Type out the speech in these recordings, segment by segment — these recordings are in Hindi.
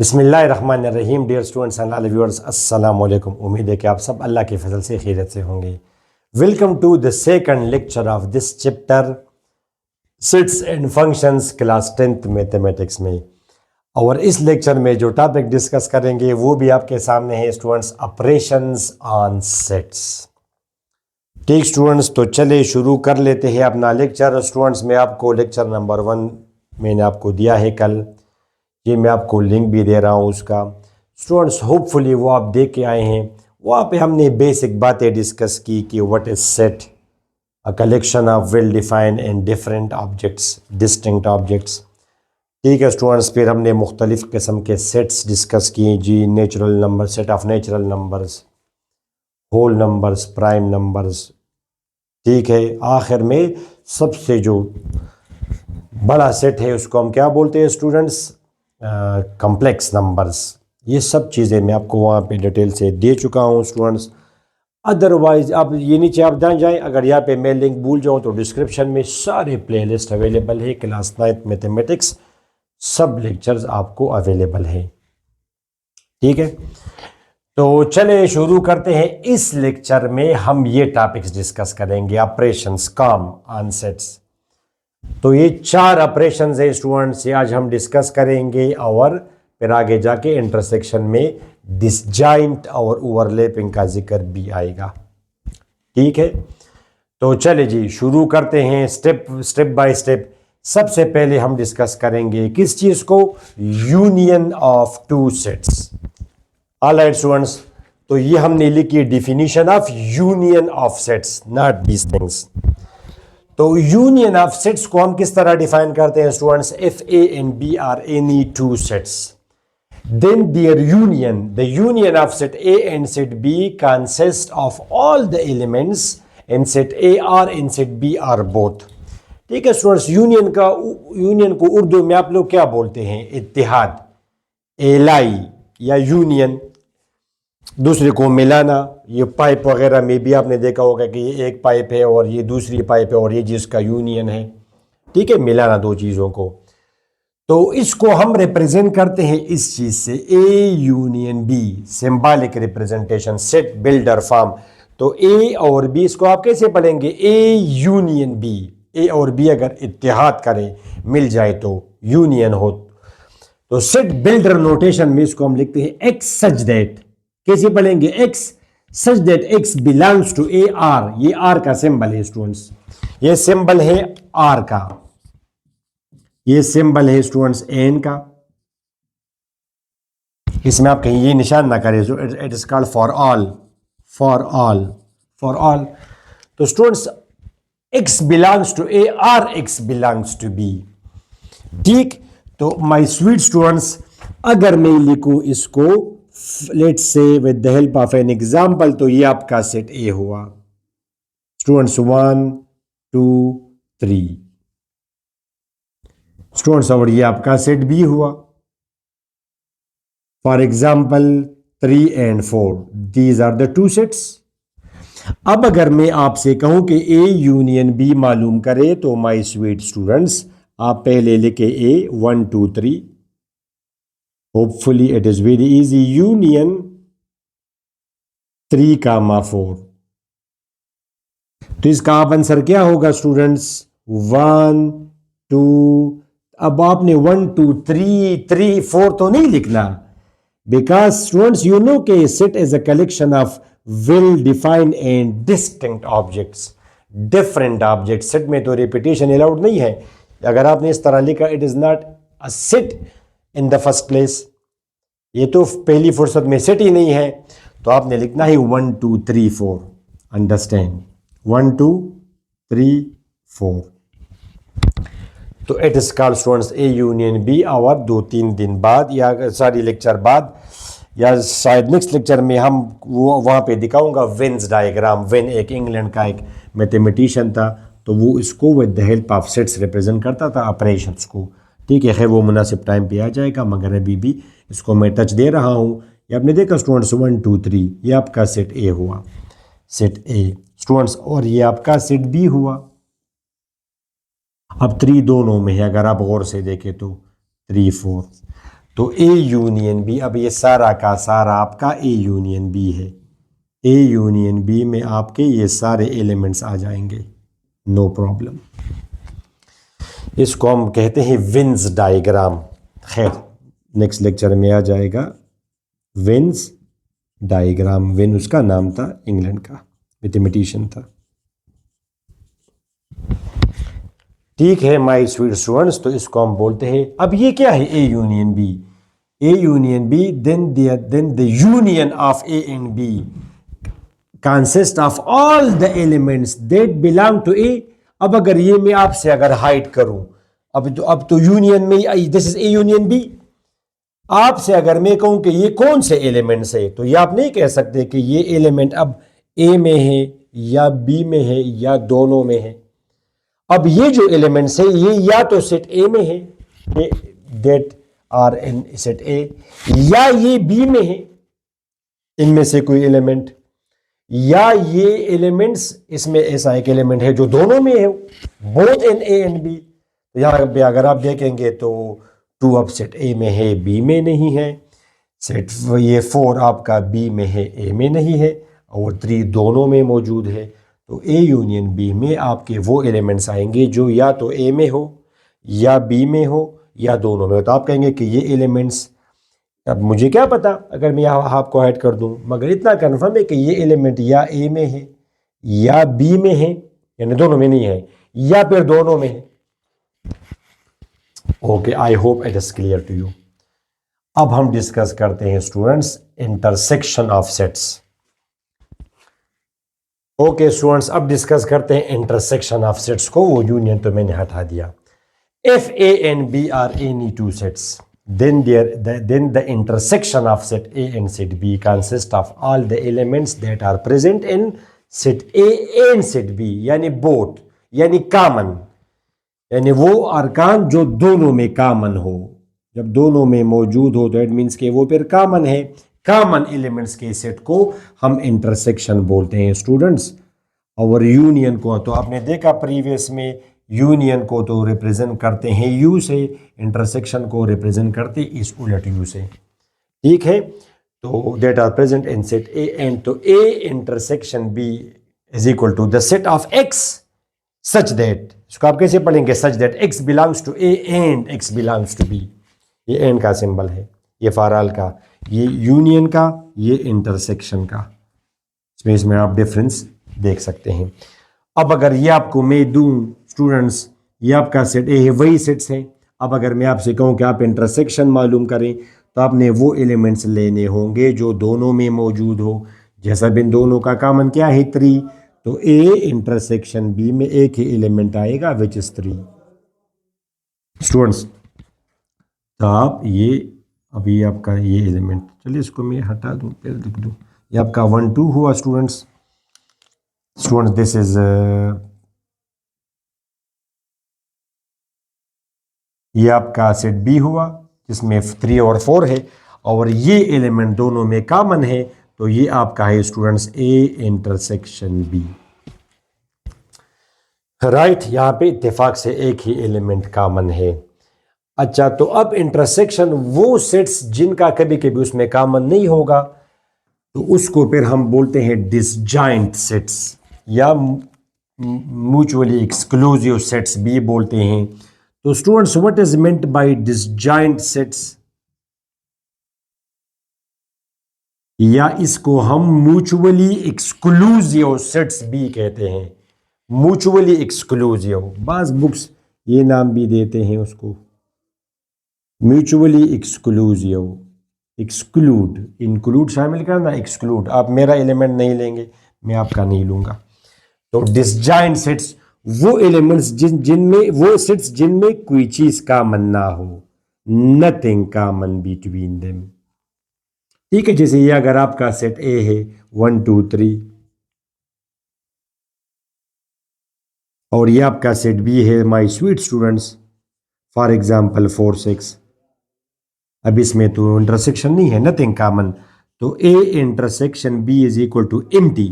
बिस्मिल्लाहिर्रहमानिर्रहीम। Dear students and all viewers, अस्सलाम वालेकुम। उम्मीद है कि आप सब अल्लाह के फजल से खैरियत से होंगे। Welcome to the second lecture of this chapter sets and functions, class 10th mathematics में। और इस लेक्चर में जो टॉपिक डिस्कस करेंगे वो भी आपके सामने है स्टूडेंट्स, ऑपरेशंस ऑन सेट्स। ठीक स्टूडेंट्स, तो चले शुरू कर लेते हैं अपना लेक्चर। स्टूडेंट्स, मैं आपको लेक्चर नंबर 1 मैंने आपको दिया है कल, ये मैं आपको लिंक भी दे रहा हूँ उसका। स्टूडेंट्स, होपफुली वो आप देख के आए हैं। वहाँ पे हमने बेसिक बातें डिस्कस की कि what is set, a collection of well defined and different objects, distinct objects. ठीक है स्टूडेंट्स, फिर हमने मुख्तलिफ किस्म के सेट्स डिस्कस किए जी। Natural number, set of natural numbers, whole numbers, prime numbers. ठीक है, आखिर में सबसे जो बड़ा सेट है उसको हम क्या बोलते हैं स्टूडेंट्स? Complex numbers. ये सब चीज़ें मैं आपको वहाँ पे डिटेल से दे चुका हूँ स्टूडेंट्स। अदरवाइज आप ये नीचे आप जान जाएं, अगर यहाँ पे मैं लिंक भूल जाऊँ तो डिस्क्रिप्शन में सारे प्लेलिस्ट अवेलेबल है। क्लास 9th मैथमेटिक्स सब लेक्चर्स आपको अवेलेबल है। ठीक है, तो चले शुरू करते हैं। इस लेक्चर में हम ये टॉपिक्स डिस्कस करेंगे, ऑपरेशंस कॉम ऑन सेट्स। तो ये 4 ऑपरेशंस है स्टूडेंट्स, ये आज हम डिस्कस करेंगे। और फिर आगे जाके इंटरसेक्शन में डिसजॉइंट और ओवरलैपिंग का जिक्र भी आएगा। ठीक है, तो चले जी शुरू करते हैं स्टेप बाय स्टेप। सबसे पहले हम डिस्कस करेंगे किस चीज को? Union of two sets. Alright students, तो ये हमने लिखी definition of union of sets, not these things. तो यूनियन ऑफ सेट्स को हम किस तरह डिफाइन करते हैं students? If A and B are any two sets, then their union, the union of set A and set B consists of all the elements in set A or in set B are both। ठीक है स्टूडेंट्स, यूनियन को उर्दू में आप लोग क्या बोलते हैं? इत्तिहाद, एलाई या यूनियन, दूसरे को मिलाना। ये पाइप वगैरह में भी आपने देखा होगा कि ये एक पाइप है और ये दूसरी पाइप है और ये जिसका यूनियन है। ठीक है, मिलाना दो चीज़ों को। तो इसको हम रिप्रेजेंट करते हैं इस चीज से, A union B, symbolic representation, set builder form. तो ए और बी, इसको आप कैसे पढ़ेंगे? ए यूनियन बी। ए और बी अगर इत्तेहाद करें, मिल जाए तो यूनियन हो। तो सेट बिल्डर नोटेशन में इसको हम लिखते हैं एक्स सच दैट। कैसे पढ़ेंगे? X such that x belongs to A or. ये आर का सिंबल है स्टूडेंट्स, ये सिंबल है आर का, ये सिंबल है स्टूडेंट्स एन का। इसमें आप कहीं ये निशान ना करें, जो it is called for all, for all, for all. तो students, X belongs to A or X belongs to B. ठीक, तो माय स्वीट स्टूडेंट्स, अगर मैं लिखूं इसको let's say with the help of an example, तो ये आपका सेट ए हुआ स्टूडेंट्स, 1 2 3 स्टूडेंट्स, और ये आपका सेट बी हुआ for example 3 and 4। These are the two sets. अब अगर मैं आपसे कहूं कि ए यूनियन बी मालूम करे, तो माय स्वीट स्टूडेंट्स, आप पहले लिखे ए 1 2 3। Hopefully it is very easy. Union 3 कामा 4, तो इसका आप आंसर क्या होगा स्टूडेंट्स? 1 2। अब आपने 1 2 3 4 तो नहीं लिखना, बिकॉज स्टूडेंट्स यू नो के set is a collection of well defined and distinct objects, different object. Set में तो रिपीटेशन अलाउड नहीं है। अगर आपने इस तरह लिखा, it is not a set in the first place, ये तो पहली फुर्सत में सेट ही नहीं है। तो आपने लिखना है 1 2 3 4। अंडरस्टैंड? 1 2 3 4। तो it is called students A union B. और 2-3 दिन बाद, या सॉरी लेक्चर बाद, या शायद नेक्स्ट लेक्चर में हम वो वहाँ पे दिखाऊंगा वेन्स डायग्राम। वेन एक इंग्लैंड का एक मैथमेटिशियन था, तो वो इसको with the help of sets represent करता था ऑपरेशंस को। ठीक है, खैर वो मुनासिब टाइम पे आ जाएगा, मगर अभी भी इसको मैं टच दे रहा हूँ। ये आपने देखा स्टूडेंट्स 1 2 3, ये आपका सेट ए हुआ, सेट ए स्टूडेंट्स, और ये आपका सेट बी हुआ। अब 3 दोनों में है, अगर आप गौर से देखें तो 3 4। तो ए यूनियन बी, अब ये सारा का सारा आपका ए यूनियन बी है। ए यूनियन बी में आपके ये सारे एलिमेंट्स आ जाएंगे, नो प्रॉब्लम। इसको हम कहते हैं विन्स डायग्राम। खैर नेक्स्ट लेक्चर में आ जाएगा विन्स डायग्राम। विन उसका नाम था, इंग्लैंड का मैथमेटिशियन था। ठीक है माय स्वीट स्टूडेंट्स, तो इसको हम बोलते हैं, अब ये क्या है A union B. A union B, then the union of A and B consist of all the elements that belong to A. अब अगर ये मैं आपसे अगर हाइड करूं, अब तो यूनियन में, this is A union B. आपसे अगर मैं कहूं कि ये कौन से एलिमेंट्स है, तो ये आप नहीं कह सकते कि ये एलिमेंट अब ए में है या बी में है या दोनों में है। अब ये जो एलिमेंट्स है ये या तो सेट ए में है, that are in set A, या ये बी में है, इनमें से कोई एलिमेंट, या ये एलिमेंट्स, इसमें ऐसा एक एलिमेंट है जो दोनों में है, both in A and B. तो यहां पे अगर आप देखेंगे तो 2 अब सेट ए में है, बी में नहीं है। सेट ये 4 आपका बी में है, ए में नहीं है, और 3 दोनों में मौजूद है। तो ए यूनियन बी में आपके वो एलिमेंट्स आएंगे जो या तो ए में हो या बी में हो या दोनों में हो। तो आप कहेंगे कि ये एलिमेंट्स, अब मुझे क्या पता अगर मैं यहाँ आपको ऐड कर दूं, मगर इतना कन्फर्म है कि ये एलिमेंट या ए में है या बी में है, यानी दोनों में नहीं है, या फिर दोनों में है। Okay, I hope it is clear to you. अब हम डिस्कस करते हैं students intersection of sets. Okay students, अब डिस्कस करते हैं इंटरसेक्शन ऑफ सेट्स को। वो यूनियन तो मैंने हटा दिया। If A and B are any 2 sets, then the intersection of set A and set B consist of all the elements that are present in set A and set B, यानी both, यानी common, यानी वो अरकान जो दोनों में कॉमन हो। जब दोनों में मौजूद हो तो इट मीन्स के वो फिर कॉमन है। कॉमन एलिमेंट्स के सेट को हम इंटरसेक्शन बोलते हैं स्टूडेंट्स। और यूनियन को तो आपने देखा प्रीवियस में, यूनियन को तो रिप्रेजेंट करते हैं यू से, इंटरसेक्शन को रिप्रेजेंट करते इस उलट यू से। ठीक है, तो that are present in set A and, तो A intersection B is equal to the set of X such that, इसको आप कैसे पढ़ेंगे, such that x belongs to A and X belongs to B. ये एंड का सिंबल है, ये फॉरऑल का, ये यूनियन का, ये इंटरसेक्शन का। इसमें आप डिफरेंस देख सकते हैं। अब अगर ये आपको मैं दूं स्टूडेंट्स, ये आपका सेट ए है, वही सेट्स हैं। अब अगर मैं आपसे कहूं कि आप इंटरसेक्शन मालूम करें, तो आपने वो एलिमेंट्स लेने होंगे जो दोनों में मौजूद हो। जैसा बिन दोनों का कॉमन क्या है 3, तो ए इंटरसेक्शन बी में एक ही एलिमेंट आएगा विच इज 3 स्टूडेंट्स। तो आप ये अभी आपका ये एलिमेंट, चलिए इसको मैं हटा दूं, फिर लिख दूं, ये आपका 1 2 हुआ स्टूडेंट्स। दिस इज ये आपका सेट बी हुआ जिसमें 3 और 4 है, और ये एलिमेंट दोनों में कॉमन है, तो ये आपका है students A intersection B. Right, यहां पे इत्तेफाक से एक ही एलिमेंट कॉमन है। अच्छा, तो अब इंटरसेक्शन वो सेट्स जिनका कभी कभी उसमें कॉमन नहीं होगा, तो उसको फिर हम बोलते हैं डिसजॉइंट सेट्स, या म्यूचुअली एक्सक्लूसिव सेट्स भी बोलते हैं। तो students, what is meant by disjoint sets, या इसको हम म्यूचुअली एक्सक्लूसिव सेट्स भी कहते हैं। म्यूचुअली एक्सक्लूसिव, बाज़ बुक्स ये नाम भी देते हैं उसको, म्यूचुअली एक्सक्लूसिव। एक्सक्लूड, इंक्लूड शामिल करना, एक्सक्लूड, आप मेरा एलिमेंट नहीं लेंगे, मैं आपका नहीं लूंगा। तो डिसजॉइंट सेट्स वो एलिमेंट्स जिनमें, वो सेट्स जिनमें कोई चीज कॉमन ना हो, नथिंग कॉमन बिटवीन देम। ठीक है, जैसे ये अगर आपका सेट ए है 1 2 3, और ये आपका सेट बी है my sweet students, for example 4 6, अब इसमें तो इंटरसेक्शन नहीं है, नथिंग कॉमन, तो A intersection B is equal to empty.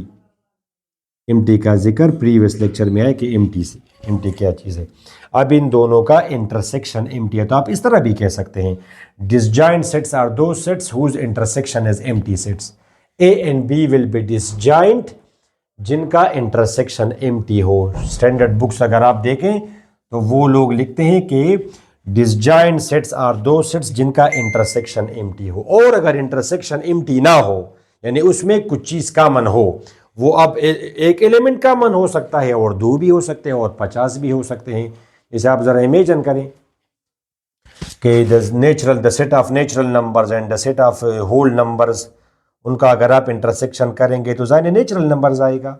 Empty का जिक्र प्रीवियस लेक्चर में आया कि एम्प्टी से एम्प्टी क्या चीज़ है। अब इन दोनों का इंटरसेक्शन एम्प्टी है, तो आप इस तरह भी कह सकते हैं डिसजॉइंट सेट्स आर दो sets whose intersection is empty sets. A and B will be disjoint जिनका इंटरसेक्शन एम्प्टी हो। स्टैंडर्ड बुक्स अगर आप देखें तो वो लोग लिखते हैं कि डिसजॉइंट सेट्स आर दो सेट्स जिनका इंटरसेक्शन एम्प्टी हो। और अगर इंटरसेक्शन एम्प्टी ना हो यानी उसमें कुछ चीज़ कॉमन हो, वो अब एक एलिमेंट कॉमन हो सकता है और 2 भी हो सकते हैं और 50 भी हो सकते हैं। जैसे आप ज़रा इमेजिन करें कि the set of natural numbers and the set of whole numbers, उनका अगर आप इंटरसेक्शन करेंगे तो जाने नेचुरल नंबर्स आएगा,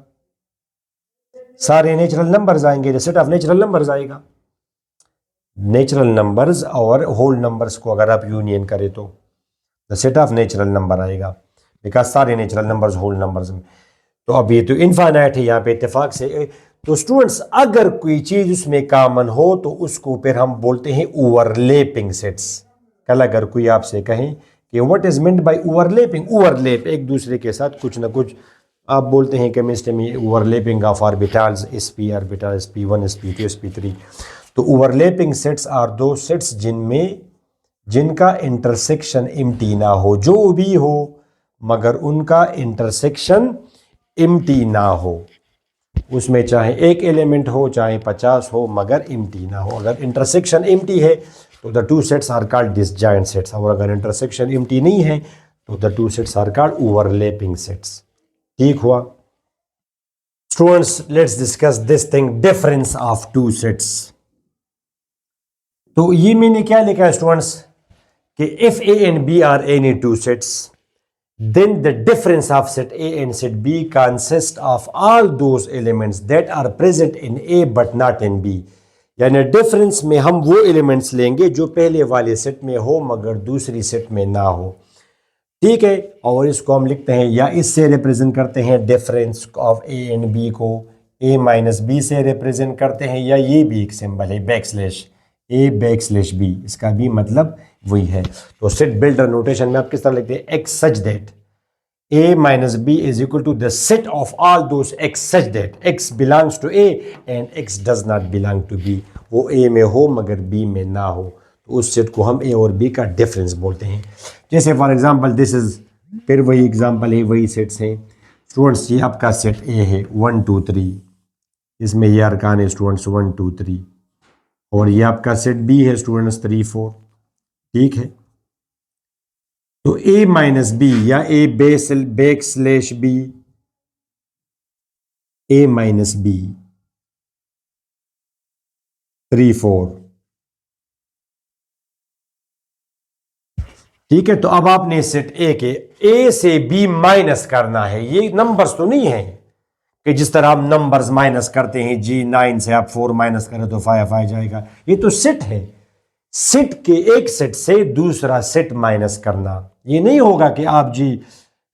सारे नेचुरल नंबर्स आएंगे, the set of natural numbers आएगा। नेचुरल नंबर्स और होल नंबर्स को अगर आप यूनियन करें तो the set of natural number आएगा, बिकॉज सारे नेचुरल नंबर्स होल नंबर्स में। तो अब ये तो इनफाइनाइट है यहाँ पे इत्तेफाक से। तो स्टूडेंट्स अगर कोई चीज़ उसमें कॉमन हो तो उसको फिर हम बोलते हैं ओवरलैपिंग सेट्स। कल अगर कोई आपसे कहें कि what is meant by overlapping, overlap एक दूसरे के साथ कुछ ना कुछ आप बोलते हैं केमिस्ट्री में overlapping of orbitals, sp orbital sp1 sp2 sp3। तो ओवरलैपिंग सेट्स आर दो सेट्स जिनका इंटरसेक्शन एम्प्टी ना हो, जो भी हो मगर उनका इंटरसेक्शन एम्प्टी ना हो, उसमें चाहे एक एलिमेंट हो चाहे 50 हो मगर एम्प्टी ना हो। अगर इंटरसेक्शन एम्प्टी है तो the two sets are called disjoint sets, और अगर इंटरसेक्शन एम्प्टी नहीं है तो the two sets are called overlapping sets. ठीक हुआ students, let's discuss this thing, difference of two sets. तो ये मैंने क्या लिखा है स्टूडेंट्स कि if A and B are any two sets then the difference of set A and set B consists of all those elements that are present in A but not in B। यानी डिफरेंस में हम वो एलिमेंट्स लेंगे जो पहले वाले सेट में हो मगर दूसरी सेट में ना हो। ठीक है, और इसको हम लिखते हैं या इससे रिप्रेजेंट करते हैं difference of A and B को, ए माइनस बी से रिप्रेजेंट करते हैं, या ये भी एक सिंबल है बैकस्लैश ए बैकस्लैश बी, इसका भी मतलब वही है। तो सेट बिल्डर नोटेशन में आप किस तरह लिखते हैं, x such that a minus b is equal to the set of all those x such that x belongs to a and x does not belong to b। वो a में हो मगर b में ना हो, तो उस सेट को हम a और b का डिफरेंस बोलते हैं। जैसे फॉर एग्जांपल दिस इज, फिर वही एग्जांपल है, वही सेट्स हैं स्टूडेंट्स। ये आपका सेट a है 1 2 3, इसमें ये अरकान है स्टूडेंट्स 1 2 3, और ये आपका सेट b है स्टूडेंट्स 3 4। ठीक है, तो a माइनस बी या a back slash B, a minus B 3 4। ठीक है, तो अब आपने सेट a के a से b माइनस करना है। ये नंबर्स तो नहीं है कि जिस तरह आप नंबर्स माइनस करते हैं, जी 9 से आप 4 माइनस करें तो 5 आ जाएगा। ये तो सेट है, सेट के एक सेट से दूसरा सेट माइनस करना। ये नहीं होगा कि आप जी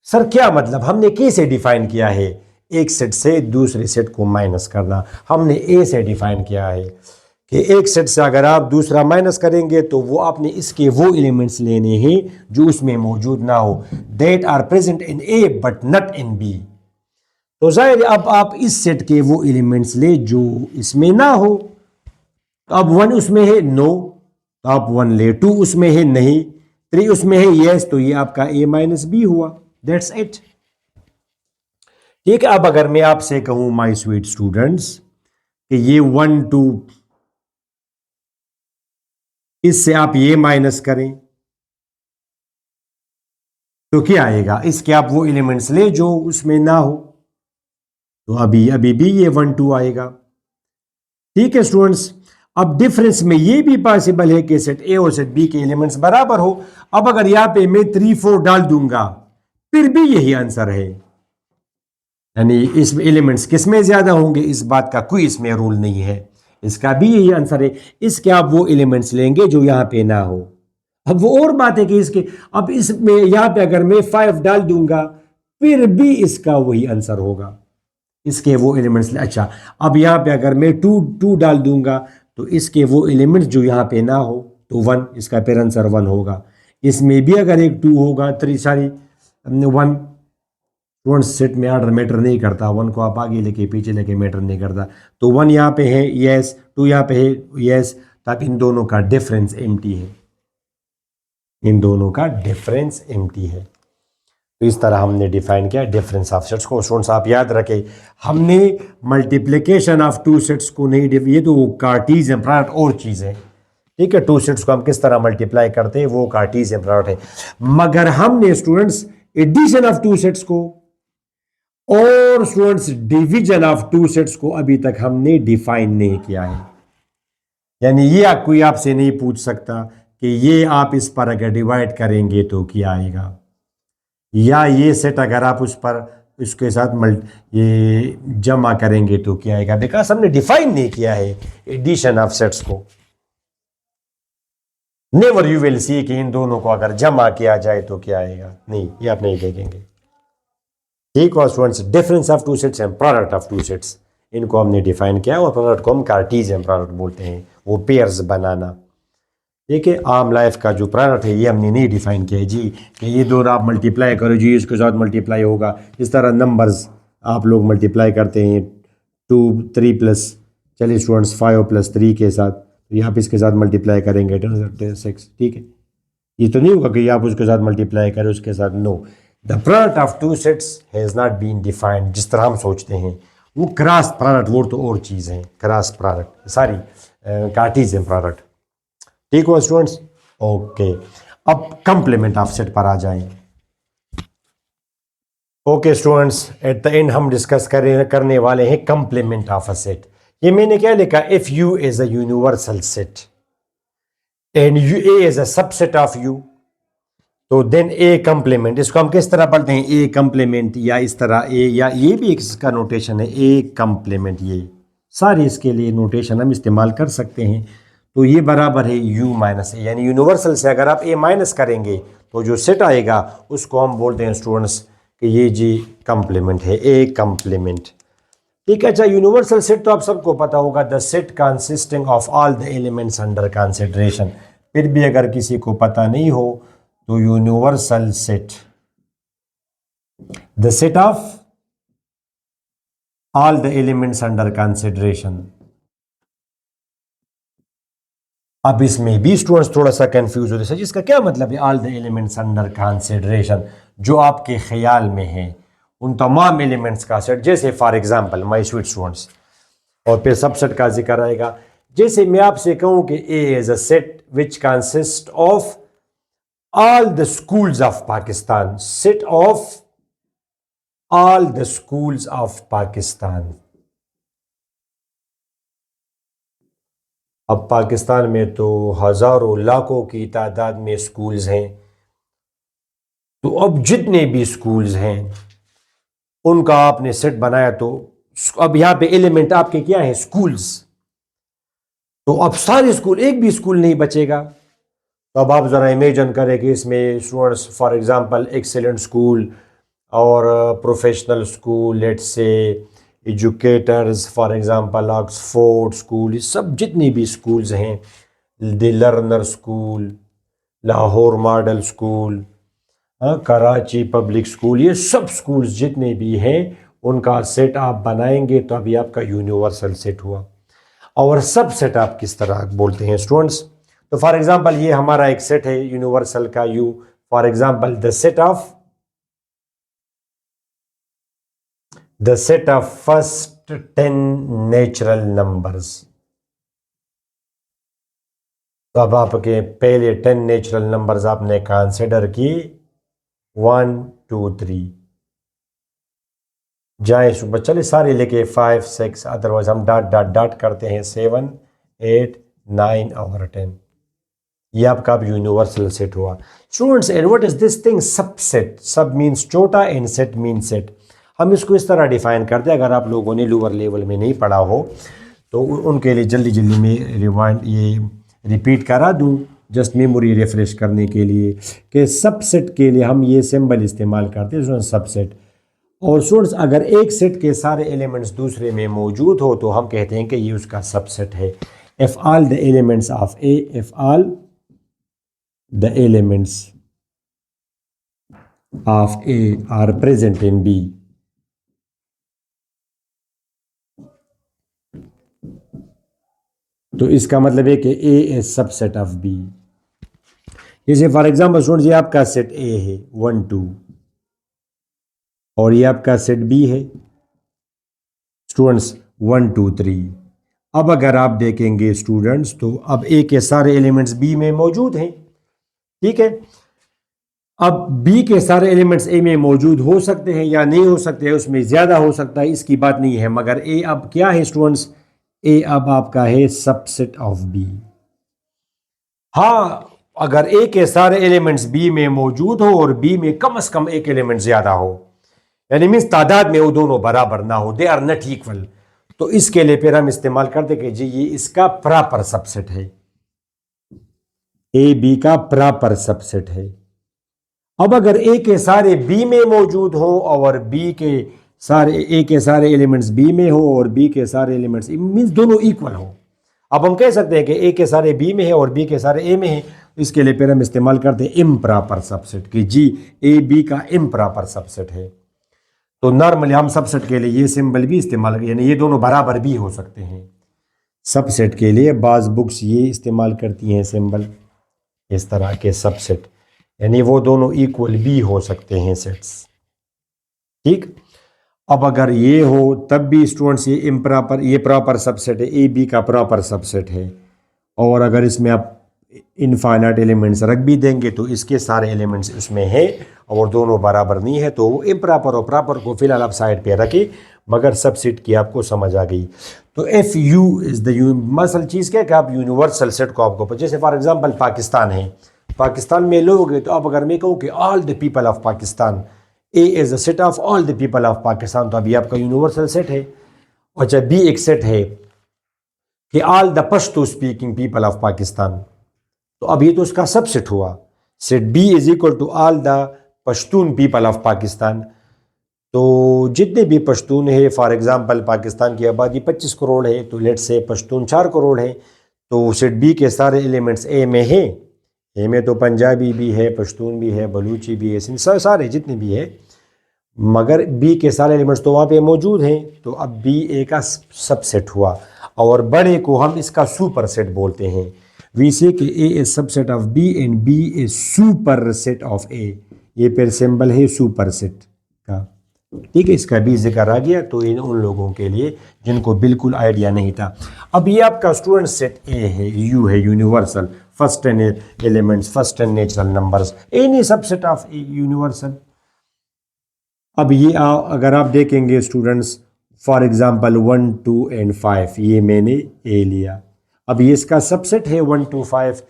सर क्या मतलब, हमने कैसे डिफाइन किया है एक सेट से दूसरे सेट को माइनस करना। हमने ए से डिफाइन किया है कि एक सेट से अगर आप दूसरा माइनस करेंगे तो वो आपने इसके वो एलिमेंट्स लेने हैं जो उसमें मौजूद ना हो, that are present in A but not in B. तो जाहिर अब आप इस सेट के वो एलिमेंट्स ले जो इसमें ना हो। अब 1 उसमें है नो, तो आप 1 ले, 2 उसमें है नहीं, 3 उसमें है यस, तो ये आपका a माइनस बी हुआ, दैट्स इट। ठीक है, अब अगर मैं आपसे कहूं माय स्वीट स्टूडेंट्स कि ये 1 2, इससे आप ये माइनस करें तो क्या आएगा, इसके आप वो एलिमेंट्स ले जो उसमें ना हो, तो अभी भी ये 1 2 आएगा। ठीक है स्टूडेंट्स, अब डिफरेंस में ये भी पॉसिबल है कि सेट ए और सेट बी के एलिमेंट्स बराबर हो। अब अगर यहां पे मैं 3 4 डाल दूंगा फिर भी यही आंसर है, यानी इस एलिमेंट्स किस में ज्यादा होंगे इस बात का कोई इसमें रूल नहीं है, इसका भी यही आंसर है। इसके आप वो एलिमेंट्स लेंगे जो यहां पे ना हो। अब वो और बात है कि इसके अब इसमें यहां पे अगर मैं 5 डाल दूंगा फिर भी इसका वही आंसर होगा, इसके वो एलिमेंट्स। अच्छा, अब यहां पे अगर मैं 2 2 डाल दूंगा तो इसके वो एलिमेंट्स जो यहां पे ना हो तो 1, इसका फिर आंसर 1 होगा। इसमें भी अगर एक 2 होगा 3 1, स्टूडेंट्स सेट में ऑर्डर मैटर नहीं करता, 1 को आप आगे लेके पीछे लेके मैटर नहीं करता। तो 1 यहाँ पे है यस, 2 यहाँ पे है यस, तब इन दोनों का डिफरेंस एम्प्टी है, इन दोनों का डिफरेंस एम्प्टी है। तो इस तरह हमने डिफाइन किया डिफरेंस ऑफ सेट्स को। स्टूडेंट्स आप याद रखें, हमने मल्टीप्लिकेशन ऑफ टू सेट्स को नहीं, ये तो कार्टीजियन प्रोडक्ट और चीज़ है, ठीक है। टू सेट्स को हम किस तरह मल्टीप्लाई करते हैं वो कार्टीजियन प्रोडक्ट है, मगर हमने students addition of two sets को और students division of two sets को अभी तक हमने डिफाइन नहीं किया है। यानी ये कोई आपसे नहीं पूछ सकता कि ये आप इस पर अगर डिवाइड करेंगे तो क्या आएगा, या ये सेट अगर आप उस पर उसके साथ ये जमा करेंगे तो क्या आएगा, बिकॉज हमने डिफाइन नहीं किया है एडिशन ऑफ सेट्स को। नेवर यू विल सी कि इन दोनों को अगर जमा किया जाए तो क्या आएगा, नहीं, ये आप नहीं देखेंगे, ठीक है students. Difference of two sets and product of two sets, इनको हमने डिफाइन किया, और प्रोडक्ट को हम कार्टीजियन प्रोडक्ट बोलते हैं, वो पेयर्स बनाना, ठीक है। आम लाइफ का जो प्रोडक्ट है ये हमने नहीं डिफाइन किया है जी, कि ये दो आप मल्टीप्लाई करो जी, इसके साथ मल्टीप्लाई होगा। इस तरह नंबर्स आप लोग मल्टीप्लाई करते हैं 2 3 प्लस, चलिए स्टूडेंट्स 5 + 3 के साथ, तो आप इसके साथ मल्टीप्लाई करेंगे 6, ठीक है। ये तो नहीं होगा कि आप उसके साथ मल्टीप्लाई करें उसके साथ, no. The product of two sets has not been defined, जिस तरह हम सोचते हैं वो क्रॉस प्रोडक्ट, वो तो और चीज़ है, cross product sorry Cartesian product, ठीक हो स्टूडेंट्स, ओके। अब कंप्लीमेंट ऑफ सेट पर आ जाएं। Okay students, at the end हम डिस्कस करने वाले हैं कंप्लीमेंट ऑफ अ सेट। ये मैंने क्या लिखा, if you is a universal set and U A is a subset of you, तो देन ए कंप्लीमेंट, इसको हम किस तरह पढ़ते हैं, ए कंप्लीमेंट, या इस तरह ए, या ये भी इसका नोटेशन है ए कंप्लीमेंट, ये सारे इसके लिए नोटेशन हम इस्तेमाल कर सकते हैं। तो ये बराबर है u - ए, यानी यूनिवर्सल से अगर आप a माइनस करेंगे तो जो सेट आएगा उसको हम बोलते हैं स्टूडेंट्स कि ये जी कंप्लीमेंट है, ए कंप्लीमेंट, ठीक है। अच्छा, यूनिवर्सल सेट तो आप सबको पता होगा, the set consisting of all the elements under consideration. फिर भी अगर किसी को पता नहीं हो तो universal set, the set of all the elements under consideration. अब इसमें भी स्टूडेंट्स थोड़ा सा कंफ्यूज होते हैं, जिसका क्या मतलब है all the elements under consideration, जो आपके ख्याल में है उन तमाम एलिमेंट्स का सेट, जैसे for example my sweet students, और फिर सबसेट का जिक्र आएगा। जैसे मैं आपसे कहूं कि A is a set which consist of all the schools of Pakistan, set of all the schools of Pakistan. अब पाकिस्तान में तो हज़ारों लाखों की तादाद में स्कूल्स हैं, तो अब जितने भी स्कूल्स हैं उनका आपने सेट बनाया, तो अब यहाँ पे एलिमेंट आपके क्या है, स्कूल्स। तो अब सारे स्कूल, एक भी स्कूल नहीं बचेगा। तो अब आप ज़रा इमेजिन करें कि इसमें students for example excellent school और professional school, let's say educators for example Oxford school, ये सब जितनी भी स्कूल्स हैं, the learner school, Lahore model school, Karachi public school, ये सब स्कूल्स जितने भी हैं उनका सेट आप बनाएंगे तो अभी आपका यूनिवर्सल सेट हुआ। और सब सेट आप किस तरह बोलते हैं स्टूडेंट्स, तो फॉर एग्जांपल ये हमारा एक सेट है यूनिवर्सल का you, for example the set of first 10 natural numbers. तो अब आपके पहले 10 नेचुरल नंबर्स आपने कंसिडर किए 1 2 3, जाए सुबह चले सारे लेके 5 6, अदरवाइज हम डॉट डॉट डॉट करते हैं 7 8 9 और 10। ये आपका अब यूनिवर्सल सेट हुआ students. And what is this thing, subset, सब मीन्स छोटा एंड सेट मीन सेट। हम इसको इस तरह डिफाइन करते हैं, अगर आप लोगों ने लोअर लेवल में नहीं पढ़ा हो तो उनके लिए जल्दी जल्दी में रिवाइंड ये रिपीट करा दूं, जस्ट मेमोरी रिफ्रेश करने के लिए, कि सबसेट के लिए हम ये सिंबल इस्तेमाल करते हैं सबसेट। और स्टूडेंट्स अगर एक सेट के सारे एलिमेंट्स दूसरे में मौजूद हो तो हम कहते हैं कि ये उसका सबसेट है। If all the elements of A, if all the elements of A are present in B, तो इसका मतलब है कि A is subset of B. जैसे फॉर एग्जाम्पल स्टूडेंट्स, ये आपका सेट ए है 1 2, और ये आपका सेट बी है स्टूडेंट्स 1 2 3। अब अगर आप देखेंगे स्टूडेंट्स, तो अब ए के सारे एलिमेंट्स बी में मौजूद हैं, ठीक है। अब बी के सारे एलिमेंट्स ए में मौजूद हो सकते हैं या नहीं हो सकते हैं, उसमें ज़्यादा हो सकता है, इसकी बात नहीं है, मगर ए अब क्या है स्टूडेंट्स, ए अब आपका है सबसेट ऑफ बी। हाँ, अगर ए के सारे एलिमेंट्स बी में मौजूद हो और बी में कम से कम एक एलिमेंट ज़्यादा हो, यानी मीन्स तादाद में वो दोनों बराबर ना हो, दे आर नॉट इक्वल, तो इसके लिए फिर हम इस्तेमाल करते कि जी ये इसका प्रॉपर सबसेट है, ए बी का प्रॉपर सबसेट है। अब अगर ए के सारे बी में मौजूद हो और बी के सारे ए के सारे एलिमेंट्स बी में हो और बी के सारे एलिमेंट्स मीन्स दोनों इक्वल हो, अब हम कह सकते हैं कि ए के सारे बी में है और बी के सारे ए में है, इसके लिए फिर हम इस्तेमाल करते हैं इम्प्रॉपर सबसेट कि जी ए बी का इम्प्रॉपर सबसेट है। तो नॉर्मली हम सबसेट के लिए ये सिंबल भी इस्तेमाल, यानी ये दोनों बराबर भी हो सकते हैं। सबसेट के लिए बाज़ बुक्स ये इस्तेमाल करती हैं सिंबल इस तरह के सबसेट, यानी वो दोनों इक्वल भी हो सकते हैं सेट्स, ठीक। अब अगर ये हो तब भी स्टूडेंट्स ये इम्प्रॉपर, ये प्रॉपर सबसेट है, ए बी का प्रॉपर सबसेट है। और अगर इसमें आप इनफाइनाइट एलिमेंट्स रख भी देंगे तो इसके सारे एलिमेंट्स इसमें हैं और दोनों बराबर नहीं है, तो वो इम्प्रॉपर और प्रॉपर को फिलहाल आप साइड पे रखें, मगर सबसेट की आपको समझ आ गई। तो एफ यू इज़ द मसल चीज़ क्या है कि आप यूनिवर्सल सेट को आपको, जैसे फॉर एग्जाम्पल पाकिस्तान है, पाकिस्तान में लोग हैं, तो अब अगर मैं कहूँ कि all the people of Pakistan, A is the set of all the people of Pakistan, तो अभी आपका यूनिवर्सल सेट है। अच्छा, बी एक सेट है कि all the Pashto speaking people of Pakistan, तो अब ये तो उसका सबसेट हुआ, set B is equal to all the Pashtun people of Pakistan. तो जितने भी पश्तून है, फॉर एग्जांपल पाकिस्तान की आबादी 25 करोड़ है, तो लेट से पश्तून 4 करोड़ है, तो सेट बी के सारे एलिमेंट्स ए में है, ए में तो पंजाबी भी है, पश्तून भी है, बलूची भी है, सारे जितने भी है, मगर बी के सारे एलिमेंट्स तो वहाँ पे मौजूद हैं, तो अब बी ए का सबसेट हुआ, और बड़े को हम इसका सुपर सेट बोलते हैं। वी से कि A is subset of B and B is superset of A, ये फिर सिंबल है सुपर सेट का, ठीक है। इसका भी जिक्र आ गया, तो इन उन लोगों के लिए जिनको बिल्कुल आइडिया नहीं था। अब ये आपका स्टूडेंट सेट ए है, यू है universal, first 10 elements, first 10 natural numbers, any subset of a universal. अब ये अगर आप देखेंगे स्टूडेंट्स, फॉर एग्जांपल 1 2 एंड 5, ये मैंने ए लिया, अब ये इसका सबसेट है 1 2 5,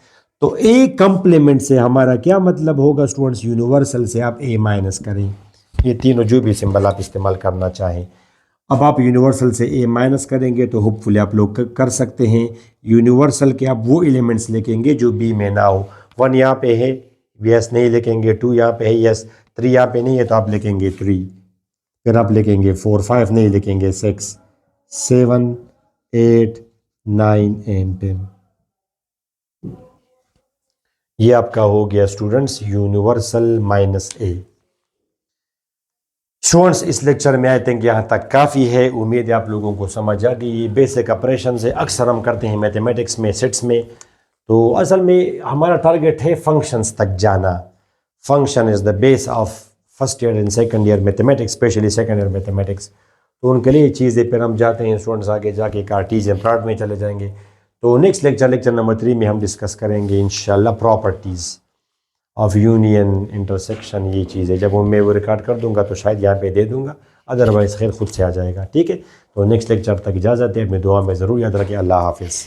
तो ए कंप्लीमेंट से हमारा क्या मतलब होगा स्टूडेंट्स, यूनिवर्सल से आप ए माइनस करें, ये तीनों जो भी सिंबल आप इस्तेमाल करना चाहें। अब आप यूनिवर्सल से ए माइनस करेंगे तो होपफुली आप लोग कर सकते हैं। यूनिवर्सल के आप वो एलिमेंट्स लिखेंगे जो बी में ना हो, 1 यहाँ पे है, यस नहीं लिखेंगे, 2 यहाँ पे है, यस, 3 यहाँ पे नहीं है तो आप लिखेंगे 3, फिर आप लिखेंगे 4, 5 नहीं लिखेंगे 6, 7 8 9 एंड 10। ये आपका हो गया स्टूडेंट्स यूनिवर्सल माइनस ए। स्टूडेंट्स इस लेक्चर में आई थिंक यहाँ तक काफ़ी है, उम्मीद है आप लोगों को समझ आ गई। ये बेसिक ऑपरेशन से अक्सर हम करते हैं मैथमेटिक्स में, सेट्स में, तो असल में हमारा टारगेट है फंक्शंस तक जाना। Function is the base of first year and second year mathematics, specially second year mathematics, तो उनके लिए चीज़ें फिर हम जाते हैं स्टूडेंट्स आगे जाके कार्टीजियन प्लॉट में चले जाएंगे। तो नेक्स्ट लेक्चर नंबर 3 में हम डिस्कस करेंगे इंशाल्लाह प्रॉपर्टीज़ ऑफ यूनियन, इंटरसेक्शन, ये चीज़ें जब मैं वो रिकॉर्ड कर दूंगा तो शायद यहाँ पे दे दूंगा, अदरवाइज़ खैर खुद से आ जाएगा, ठीक है। तो नेक्स्ट लेक्चर तक इजाज़त है, अपनी दुआ में ज़रूर याद रखें। अल्लाह हाफिज़।